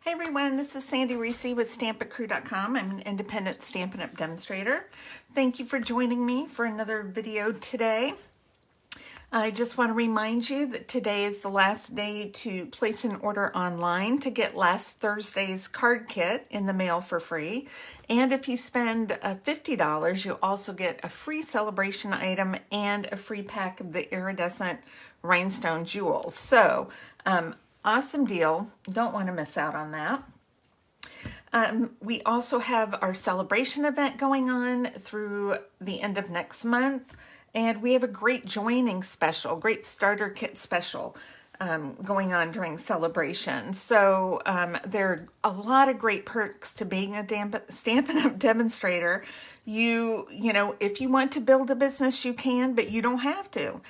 Hey everyone, this is Sandy Reese with StampItCrew.com. I'm an independent Stampin' Up! Demonstrator. Thank you for joining me for another video today. I just want to remind you that today is the last day to place an order online to get last Thursday's card kit in the mail for free. And if you spend $50, you'll also get a free celebration item and a free pack of the iridescent rhinestone jewels. So, awesome deal. Don't want to miss out on that. We also have our celebration event going on through the end of next month. And we have a great joining special, great starter kit special going on during celebration. So there are a lot of great perks to being a Stampin' Up! Demonstrator. You know, if you want to build a business, you can, but you don't have to.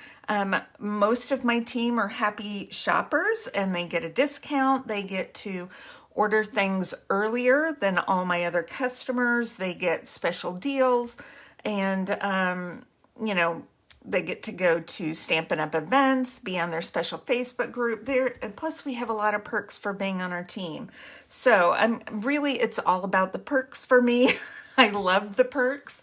Most of my team are happy shoppers and they get a discount. They get to order things earlier than all my other customers. They get special deals and, you know, they get to go to Stampin' Up! Events, be on their special Facebook group there. And plus we have a lot of perks for being on our team. So it's all about the perks for me. I love the perks.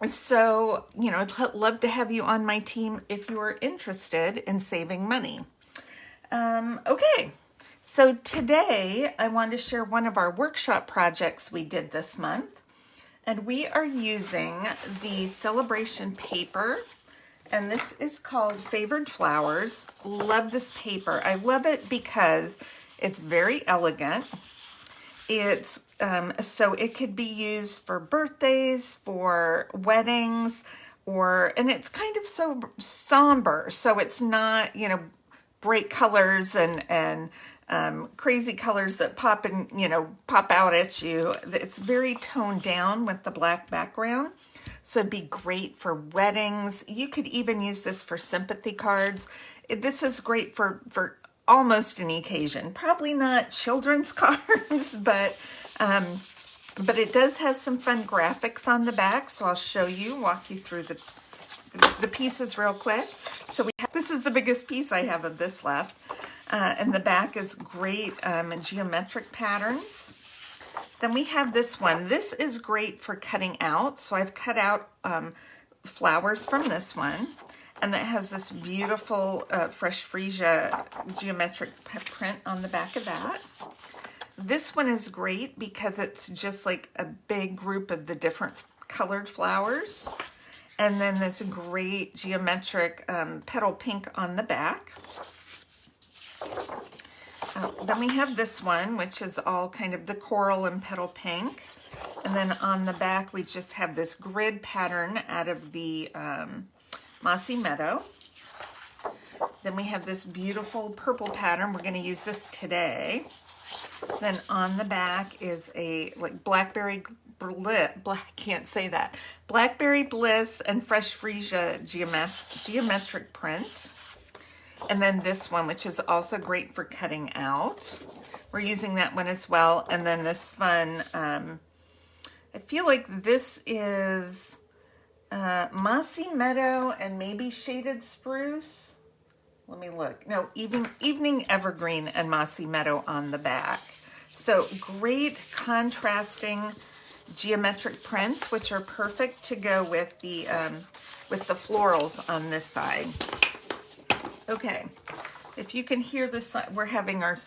So, you know, I'd love to have you on my team if you are interested in saving money. Okay, so today I want to share one of our workshop projects we did this month. And we are using the Sale-a-bration paper. And this is called Favored Flowers. Love this paper. I love it because it's very elegant. It's so it could be used for birthdays, for weddings, and it's kind of so somber. So it's not, you know, bright colors and crazy colors that pop out at you. It's very toned down with the black background. So it'd be great for weddings. You could even use this for sympathy cards. This is great for almost any occasion. Probably not children's cards, but it does have some fun graphics on the back. So I'll show you, walk you through the pieces real quick. So this is the biggest piece I have of this left. And the back is great geometric patterns. Then we have this one. This is great for cutting out. So I've cut out flowers from this one. And that has this beautiful fresh freesia geometric print on the back of that. This one is great because it's just like a big group of the different colored flowers. And then this great geometric petal pink on the back. Then we have this one, which is all kind of the coral and petal pink. And then on the back, we just have this grid pattern out of the Mossy Meadow. Then we have this beautiful purple pattern. We're going to use this today. Then on the back is a like Blackberry Bliss and Fresh Freesia geometric print. And then this one, which is also great for cutting out. We're using that one as well. And then this fun, I feel like this is Mossy Meadow and maybe Shaded Spruce. Let me look. No, Evening Evergreen and Mossy Meadow on the back. So great contrasting geometric prints, which are perfect to go with the florals on this side. Okay, if you can hear this, we're having our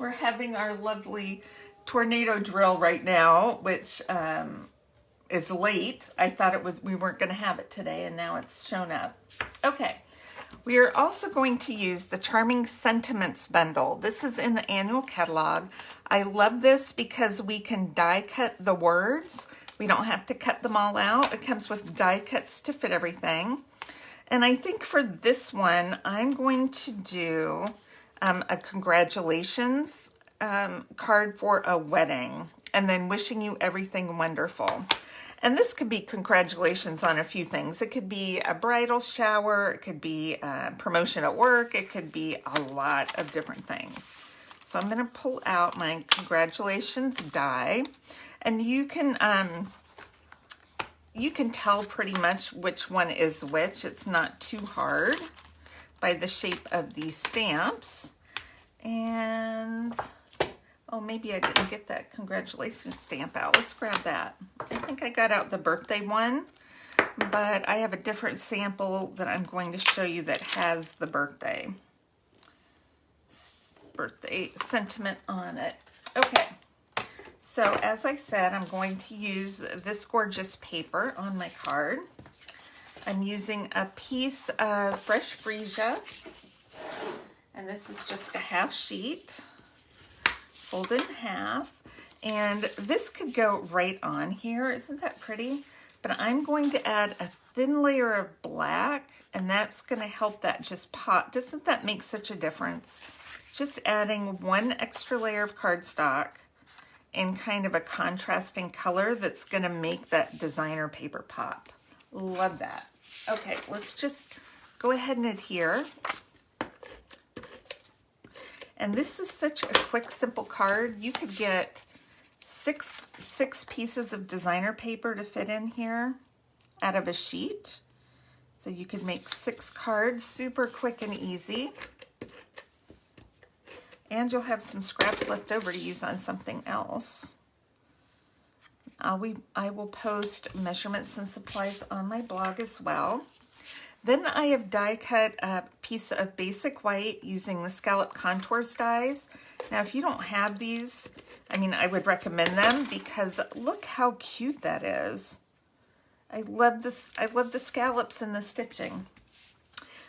we're having our lovely tornado drill right now, which is late. I thought we weren't going to have it today, and now it's shown up. Okay, we are also going to use the Charming Sentiments bundle. This is in the annual catalog. I love this because we can die cut the words. We don't have to cut them all out. It comes with die cuts to fit everything. And I think for this one, I'm going to do a congratulations card for a wedding and then wishing you everything wonderful. And this could be congratulations on a few things. It could be a bridal shower. It could be a promotion at work. It could be a lot of different things. So I'm going to pull out my congratulations die. And you can tell pretty much which one is which. It's not too hard by the shape of these stamps. And, oh, maybe I didn't get that congratulations stamp out. Let's grab that. I think I got out the birthday one, but I have a different sample that I'm going to show you that has the birthday sentiment on it. Okay, so as I said, I'm going to use this gorgeous paper on my card. I'm using a piece of fresh freesia, and this is just a half sheet, folded in half, and this could go right on here. Isn't that pretty? But I'm going to add a thin layer of black, and that's going to help that just pop. Doesn't that make such a difference? Just adding one extra layer of cardstock in kind of a contrasting color that's going to make that designer paper pop. Love that. Okay, let's just go ahead and adhere. And this is such a quick, simple card. You could get six pieces of designer paper to fit in here out of a sheet. So you could make 6 cards, super quick and easy. And you'll have some scraps left over to use on something else. I will post measurements and supplies on my blog as well. Then I have die cut a piece of basic white using the Scallop Contours dies. Now, if you don't have these, I mean, I would recommend them because look how cute that is. I love this. I love the scallops and the stitching.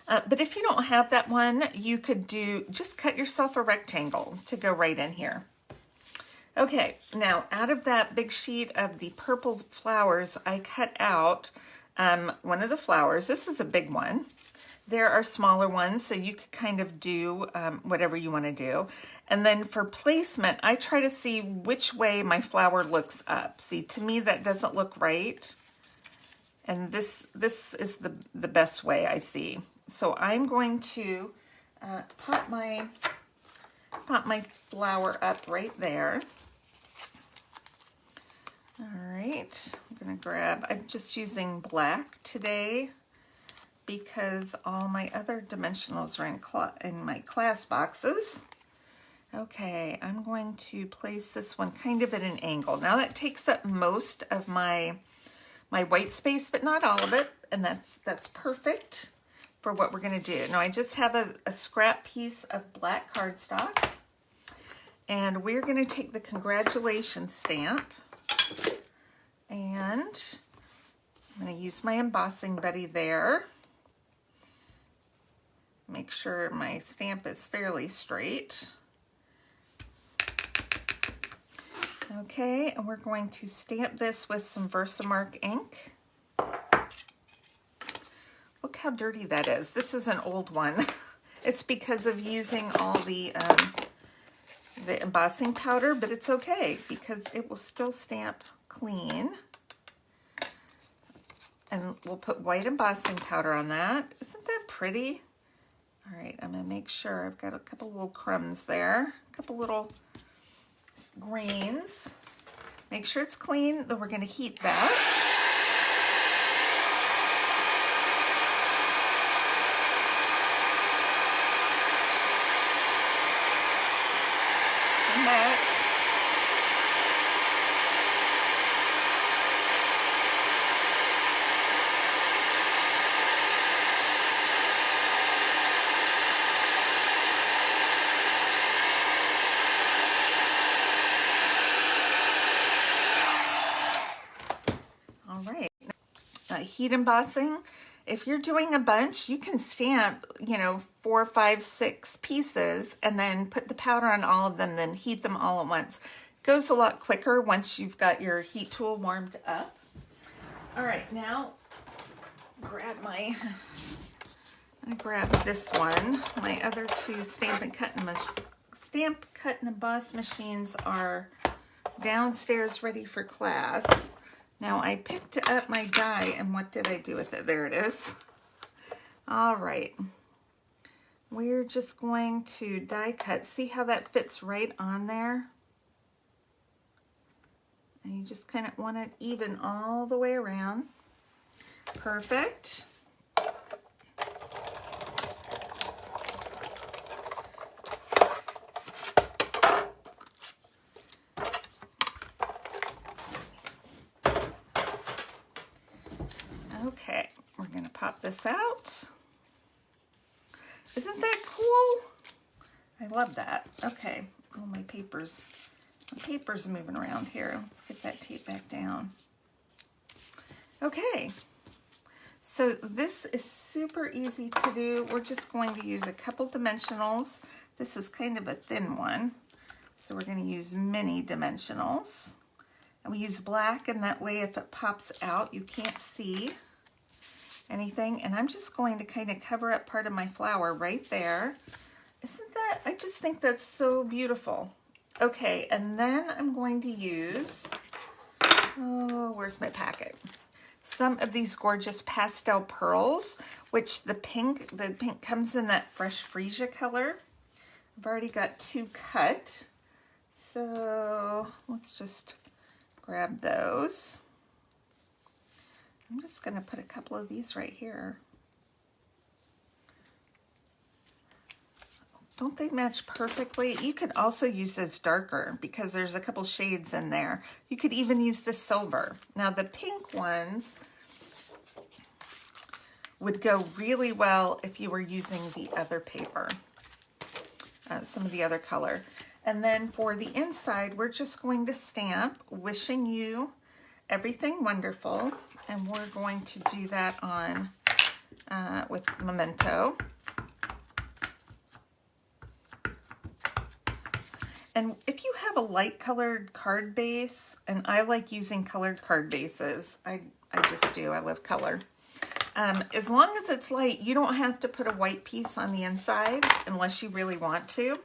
But if you don't have that one, you could just cut yourself a rectangle to go right in here. Okay, now out of that big sheet of the purple flowers, I cut out one of the flowers. This is a big one. There are smaller ones, so you could kind of do whatever you want to do. And then for placement, I try to see which way my flower looks up. See, to me, that doesn't look right. And this is the best way I see. So I'm going to pop my flower up right there. All right, I'm just using black today because all my other dimensionals are in my class boxes. Okay, I'm going to place this one kind of at an angle. Now that takes up most of my white space, but not all of it, and that's perfect for what we're going to do. Now I just have a scrap piece of black cardstock, and we're going to take the congratulations stamp, and I'm going to use my embossing buddy there. Make sure my stamp is fairly straight. Okay, and we're going to stamp this with some Versamark ink. Look how dirty that is. This is an old one. It's because of using all the embossing powder, but it's okay because it will still stamp clean. And we'll put white embossing powder on that. Isn't that pretty? All right, I'm gonna make sure I've got a couple little crumbs there, a couple little grains. Make sure it's clean, then we're gonna heat that. And that. All right, heat embossing. If you're doing a bunch, you can stamp, 4, 5, 6 pieces and then put the powder on all of them, then heat them all at once. Goes a lot quicker once you've got your heat tool warmed up. All right, now I'm gonna grab this one. My other 2 stamp, cut, and emboss machines are downstairs ready for class. Now I picked up my die, and what did I do with it? There it is. All right. We're just going to die cut. See how that fits right on there? And you just kind of want it even all the way around. Perfect. this out. Isn't that cool? I love that. Okay. Oh, my paper's moving around here. Let's get that tape back down. Okay. So this is super easy to do. We're just going to use a couple dimensionals. This is kind of a thin one. So we're going to use mini dimensionals. And we use black, and that way if it pops out, you can't see anything. And I'm just going to kind of cover up part of my flower right there. Isn't that, I just think that's so beautiful. Okay, and then I'm going to use, oh, where's my packet? Some of these gorgeous pastel pearls, which the pink comes in that fresh freesia color. I've already got 2 cut. So let's just grab those. I'm just going to put a couple of these right here. Don't they match perfectly? You could also use this darker because there's a couple shades in there. You could even use the silver. Now the pink ones would go really well if you were using the other paper, some of the other color. And then for the inside, we're just going to stamp wishing you everything wonderful. And we're going to do that on with Memento. And if you have a light colored card base, and I like using colored card bases, I just do, I love color. As long as it's light, you don't have to put a white piece on the inside unless you really want to.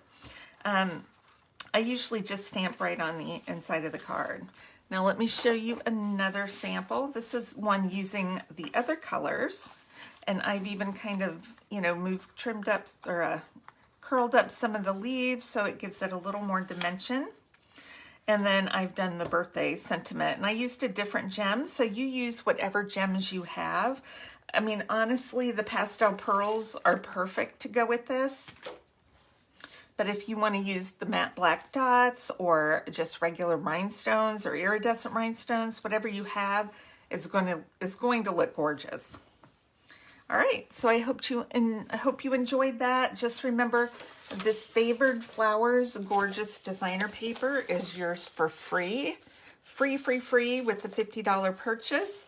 I usually just stamp right on the inside of the card. Now let me show you another sample. This is one using the other colors, and I've even kind of, you know, trimmed up or curled up some of the leaves so it gives it a little more dimension. And then I've done the birthday sentiment, and I used a different gem, so you use whatever gems you have. I mean, honestly, the pastel pearls are perfect to go with this. But if you want to use the matte black dots or just regular rhinestones or iridescent rhinestones, whatever you have is going to look gorgeous. All right, so I hope you enjoyed that. Just remember, this Favored Flowers gorgeous designer paper is yours for free with the $50 purchase.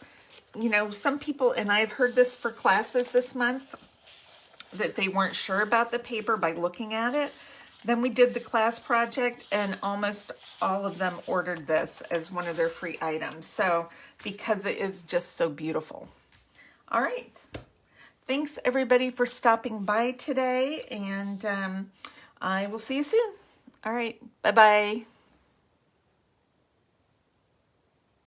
You know, some people, and I've heard this for classes this month, that they weren't sure about the paper by looking at it. Then we did the class project, and almost all of them ordered this as one of their free items. So, because it is just so beautiful. All right. Thanks everybody for stopping by today, and I will see you soon. All right. Bye-bye.